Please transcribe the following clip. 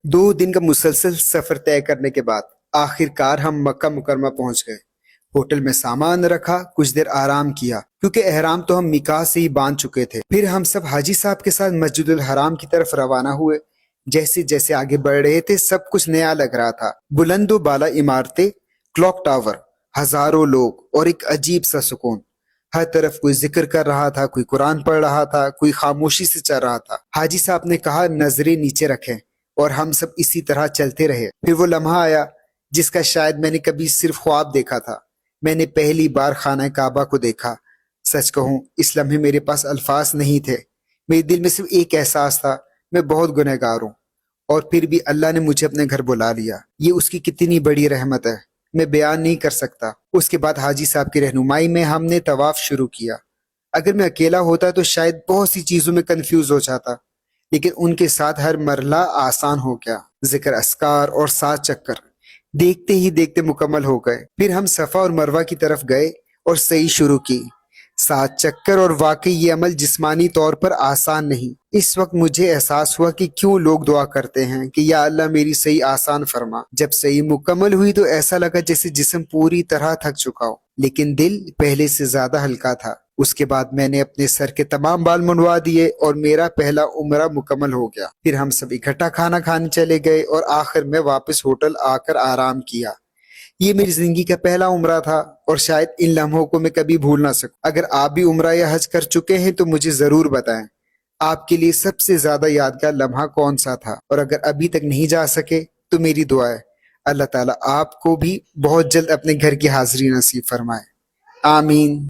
2 दिन का मुसलसल सफर तय करने के बाद आखिरकार हम मक्का मुकरमा पहुंच गए। होटल में सामान रखा, कुछ देर आराम किया क्योंकि एहराम तो हम निकाह से ही बांध चुके थे। फिर हम सब हाजी साहब के साथ मस्जिदुल हराम की तरफ रवाना हुए। जैसे जैसे आगे बढ़ रहे थे सब कुछ नया लग रहा था। बुलंदो बाला इमारतें, क्लॉक टावर, हजारों लोग और एक अजीब सा सुकून। हर तरफ कोई जिक्र कर रहा था, कोई कुरान पढ़ रहा था, कोई खामोशी से चल रहा था। हाजी साहब ने कहा नजरें नीचे रखें और हम सब इसी तरह चलते रहे। फिर वो लम्हा आया जिसका शायद मैंने कभी सिर्फ ख्वाब देखा था। मैंने पहली बार खाना काबा को देखा। सच कहूं इस लम्हे मेरे पास अल्फाज नहीं थे। मेरे दिल में सिर्फ एक एहसास था, मैं बहुत गुनहगार हूँ और फिर भी अल्लाह ने मुझे अपने घर बुला लिया। ये उसकी कितनी बड़ी रहमत है, मैं बयान नहीं कर सकता। उसके बाद हाजी साहब की रहनुमाई में हमने तवाफ शुरू किया। अगर मैं अकेला होता तो शायद बहुत सी चीजों में कंफ्यूज हो जाता, लेकिन उनके साथ हर मरला आसान हो गया। जिक्र अस्कार और 7 चक्कर देखते ही देखते मुकम्मल हो गए। फिर हम सफा और मरवा की तरफ गए और सही शुरू की। 7 चक्कर, और वाकई ये अमल जिस्मानी तौर पर आसान नहीं। इस वक्त मुझे एहसास हुआ कि क्यों लोग दुआ करते हैं कि या अल्लाह मेरी सही आसान फरमा। जब सही मुकम्मल हुई तो ऐसा लगा जैसे जिस्म पूरी तरह थक चुका हो, लेकिन दिल पहले से ज्यादा हल्का था। उसके बाद मैंने अपने सर के तमाम बाल मुंडवा दिए और मेरा पहला उम्रा मुकम्मल हो गया। फिर हम सब इकट्ठा खाना खाने चले गए और आखिर में वापस होटल आकर आराम किया। ये मेरी जिंदगी का पहला उम्रा था और शायद इन लम्हों को मैं कभी भूल ना सकूं। अगर आप भी उम्रा या हज कर चुके हैं तो मुझे जरूर बताएं आपके लिए सबसे ज्यादा यादगार लम्हा कौन सा था। और अगर अभी तक नहीं जा सके तो मेरी दुआ है अल्लाह ताला आपको भी बहुत जल्द अपने घर की हाजिरी नसीब फरमाए। आमीन।